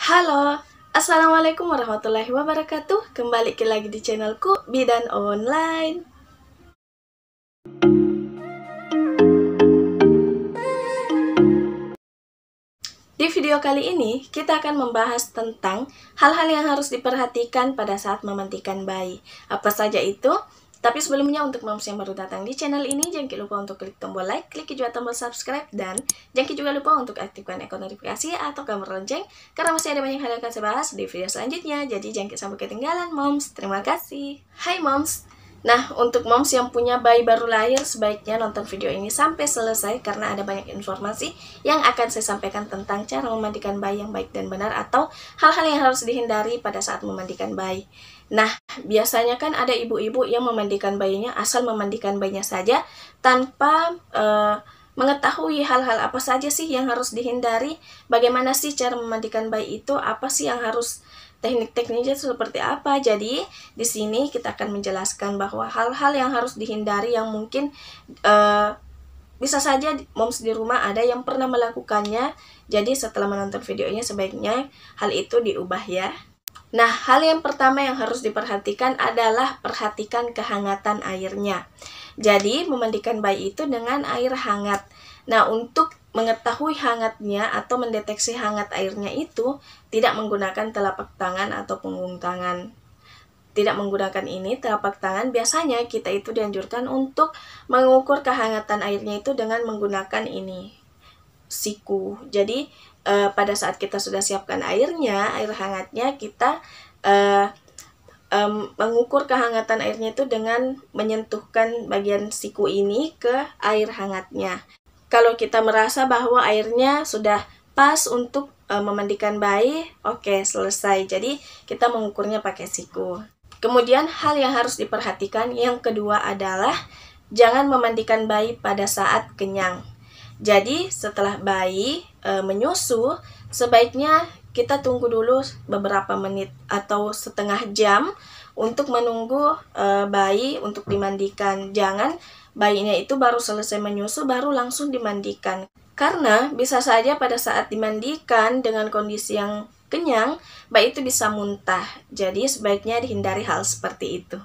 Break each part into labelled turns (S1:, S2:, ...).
S1: Halo, Assalamualaikum warahmatullahi wabarakatuh. Kembali lagi di channelku Bidan Online. Di video kali ini, kita akan membahas tentang hal-hal yang harus diperhatikan pada saat memandikan bayi. Apa saja itu? Tapi sebelumnya, untuk moms yang baru datang di channel ini, jangan lupa untuk klik tombol like, klik juga tombol subscribe, dan jangan juga lupa untuk aktifkan ikon notifikasi atau gambar lonceng, karena masih ada banyak hal yang akan saya bahas di video selanjutnya. Jadi jangan sampai ketinggalan, moms. Terima kasih. Hai moms. Nah, untuk moms yang punya bayi baru lahir, sebaiknya nonton video ini sampai selesai karena ada banyak informasi yang akan saya sampaikan tentang cara memandikan bayi yang baik dan benar atau hal-hal yang harus dihindari pada saat memandikan bayi. Nah, biasanya kan ada ibu-ibu yang memandikan bayinya, asal memandikan bayinya saja tanpa mengetahui hal-hal apa saja sih yang harus dihindari, bagaimana sih cara memandikan bayi itu, apa sih yang harus teknik-tekniknya seperti apa. Jadi, di sini kita akan menjelaskan bahwa hal-hal yang harus dihindari yang mungkin bisa saja moms di rumah ada yang pernah melakukannya. Jadi, setelah menonton videonya sebaiknya hal itu diubah ya. Nah, hal yang pertama yang harus diperhatikan adalah perhatikan kehangatan airnya. Jadi, memandikan bayi itu dengan air hangat. Nah, untuk mengetahui hangatnya atau mendeteksi hangat airnya itu, tidak menggunakan telapak tangan atau punggung tangan. Tidak menggunakan ini, telapak tangan, biasanya kita itu dianjurkan untuk mengukur kehangatan airnya itu dengan menggunakan ini, siku. Jadi, pada saat kita sudah siapkan airnya, air hangatnya, kita mengukur kehangatan airnya itu dengan menyentuhkan bagian siku ini ke air hangatnya. Kalau kita merasa bahwa airnya sudah pas untuk memandikan bayi, oke, selesai. Jadi, kita mengukurnya pakai siku. Kemudian, hal yang harus diperhatikan yang kedua adalah jangan memandikan bayi pada saat kenyang. Jadi, setelah bayi menyusu, sebaiknya kita tunggu dulu beberapa menit atau setengah jam untuk menunggu bayi untuk dimandikan. Jangan bayinya itu baru selesai menyusu baru langsung dimandikan. Karena bisa saja pada saat dimandikan dengan kondisi yang kenyang, bayi itu bisa muntah. Jadi sebaiknya dihindari hal seperti itu.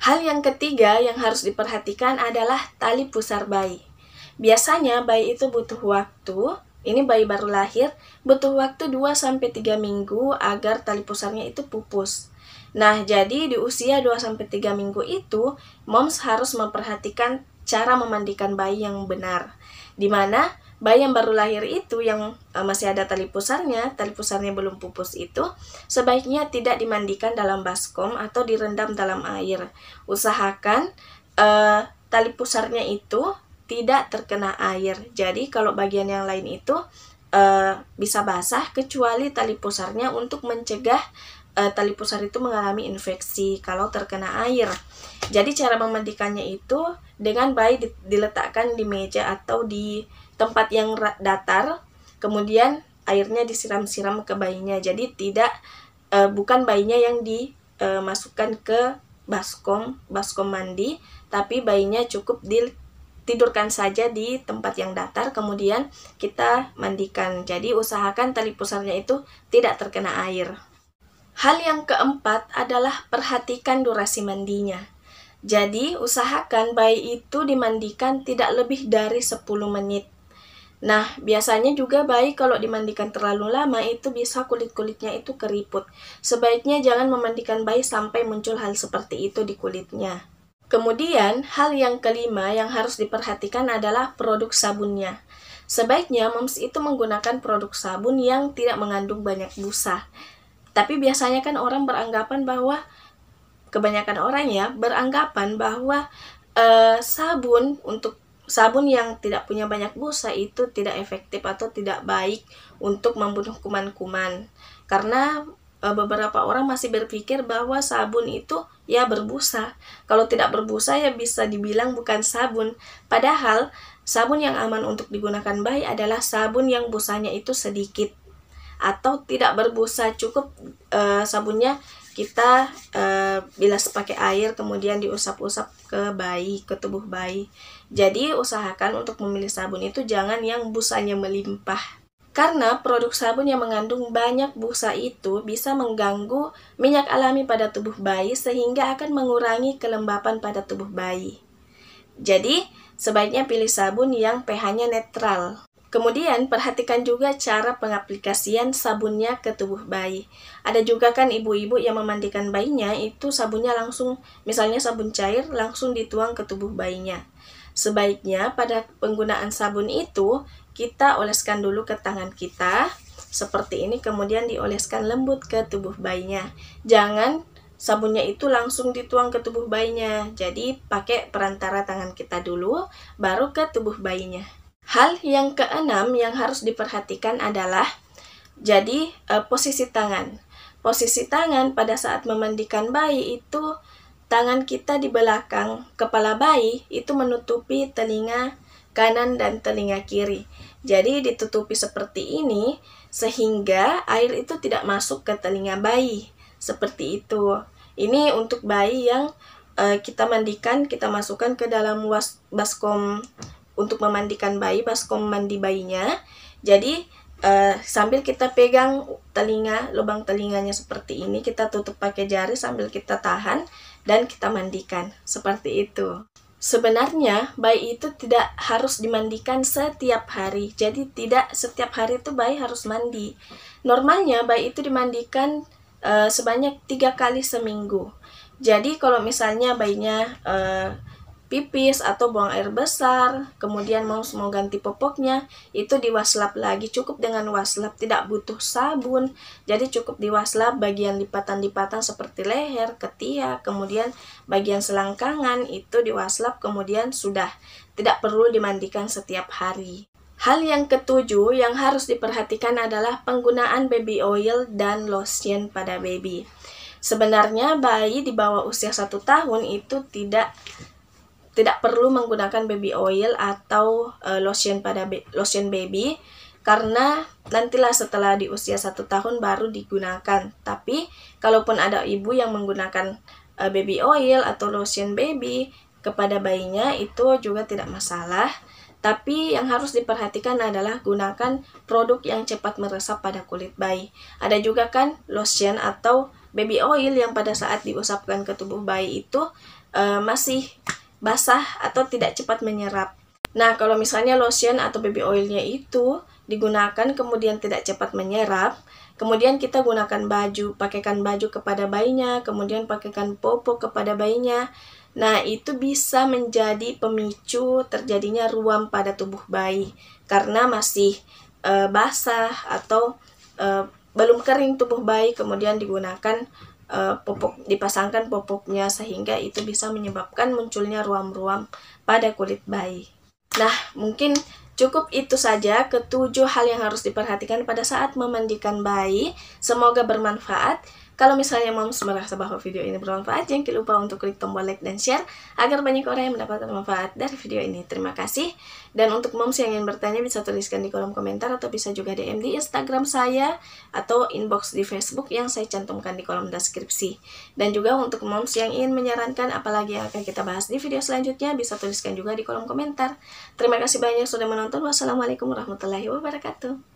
S1: Hal yang ketiga yang harus diperhatikan adalah tali pusar bayi. Biasanya bayi itu butuh waktu, ini bayi baru lahir, butuh waktu 2-3 minggu agar tali pusarnya itu pupus. Nah, jadi di usia 2-3 minggu itu, moms harus memperhatikan cara memandikan bayi yang benar. Di mana bayi yang baru lahir itu yang masih ada tali pusarnya belum pupus itu, sebaiknya tidak dimandikan dalam baskom atau direndam dalam air. Usahakan tali pusarnya itu tidak terkena air. Jadi kalau bagian yang lain itu bisa basah kecuali tali pusarnya untuk mencegah tali pusar itu mengalami infeksi kalau terkena air. Jadi cara memandikannya itu dengan bayi diletakkan di meja atau di tempat yang datar, kemudian airnya disiram-siram ke bayinya. Jadi bukan bayinya yang dimasukkan ke baskom mandi, tapi bayinya cukup ditidurkan saja di tempat yang datar, kemudian kita mandikan. Jadi usahakan tali pusarnya itu tidak terkena air. Hal yang keempat adalah perhatikan durasi mandinya. Jadi, usahakan bayi itu dimandikan tidak lebih dari 10 menit. Nah, biasanya juga bayi kalau dimandikan terlalu lama itu bisa kulit-kulitnya itu keriput. Sebaiknya jangan memandikan bayi sampai muncul hal seperti itu di kulitnya. Kemudian, hal yang kelima yang harus diperhatikan adalah produk sabunnya. Sebaiknya moms itu menggunakan produk sabun yang tidak mengandung banyak busa. Tapi biasanya kan orang beranggapan bahwa, kebanyakan orang ya, beranggapan bahwa sabun yang tidak punya banyak busa itu tidak efektif atau tidak baik untuk membunuh kuman-kuman. Karena beberapa orang masih berpikir bahwa sabun itu ya berbusa. Kalau tidak berbusa ya bisa dibilang bukan sabun. Padahal sabun yang aman untuk digunakan bayi adalah sabun yang busanya itu sedikit atau tidak berbusa. Cukup sabunnya kita bilas pakai air kemudian diusap-usap ke bayi, ke tubuh bayi. Jadi usahakan untuk memilih sabun itu jangan yang busanya melimpah. Karena produk sabun yang mengandung banyak busa itu bisa mengganggu minyak alami pada tubuh bayi sehingga akan mengurangi kelembapan pada tubuh bayi. Jadi, sebaiknya pilih sabun yang pH-nya netral. Kemudian, perhatikan juga cara pengaplikasian sabunnya ke tubuh bayi. Ada juga kan ibu-ibu yang memandikan bayinya, itu sabunnya langsung, misalnya sabun cair, langsung dituang ke tubuh bayinya. Sebaiknya pada penggunaan sabun itu, kita oleskan dulu ke tangan kita, seperti ini, kemudian dioleskan lembut ke tubuh bayinya. Jangan sabunnya itu langsung dituang ke tubuh bayinya, jadi pakai perantara tangan kita dulu, baru ke tubuh bayinya. Hal yang keenam yang harus diperhatikan adalah posisi tangan. Posisi tangan pada saat memandikan bayi itu tangan kita di belakang kepala bayi itu menutupi telinga kanan dan telinga kiri. Jadi ditutupi seperti ini sehingga air itu tidak masuk ke telinga bayi. Seperti itu. Ini untuk bayi yang kita mandikan, kita masukkan ke dalam baskom untuk memandikan bayi, baskom mandi bayinya. Jadi sambil kita pegang telinga, lubang telinganya seperti ini, kita tutup pakai jari sambil kita tahan dan kita mandikan. Seperti itu. Sebenarnya bayi itu tidak harus dimandikan setiap hari. Jadi tidak setiap hari itu bayi harus mandi. Normalnya bayi itu dimandikan sebanyak 3 kali seminggu. Jadi kalau misalnya bayinya pipis atau buang air besar, kemudian mau ganti popoknya, itu diwaslap lagi. Cukup dengan waslap, tidak butuh sabun. Jadi cukup diwaslap bagian lipatan-lipatan seperti leher, ketiak, kemudian bagian selangkangan itu diwaslap, kemudian sudah. Tidak perlu dimandikan setiap hari. Hal yang ketujuh yang harus diperhatikan adalah penggunaan baby oil dan lotion pada baby. Sebenarnya bayi di bawah usia 1 tahun itu tidak perlu menggunakan baby oil atau lotion baby, karena nantilah setelah di usia 1 tahun baru digunakan. Tapi kalaupun ada ibu yang menggunakan baby oil atau lotion baby kepada bayinya, itu juga tidak masalah. Tapi yang harus diperhatikan adalah gunakan produk yang cepat meresap pada kulit bayi. Ada juga kan lotion atau baby oil yang pada saat diusapkan ke tubuh bayi itu masih basah atau tidak cepat menyerap. Nah, kalau misalnya lotion atau baby oilnya itu digunakan kemudian tidak cepat menyerap, kemudian kita gunakan pakaikan baju kepada bayinya, kemudian pakaikan popok kepada bayinya. Nah, itu bisa menjadi pemicu terjadinya ruam pada tubuh bayi karena masih basah atau belum kering tubuh bayi, kemudian digunakan dipasangkan popoknya sehingga itu bisa menyebabkan munculnya ruam-ruam pada kulit bayi. Nah, mungkin cukup itu saja ke-7 hal yang harus diperhatikan pada saat memandikan bayi. Semoga bermanfaat. Kalau misalnya moms merasa bahwa video ini bermanfaat, jangan lupa untuk klik tombol like dan share agar banyak orang yang mendapatkan manfaat dari video ini. Terima kasih. Dan untuk moms yang ingin bertanya bisa tuliskan di kolom komentar atau bisa juga DM di Instagram saya atau inbox di Facebook yang saya cantumkan di kolom deskripsi. Dan juga untuk moms yang ingin menyarankan apalagi yang akan kita bahas di video selanjutnya bisa tuliskan juga di kolom komentar. Terima kasih banyak sudah menonton. Wassalamualaikum warahmatullahi wabarakatuh.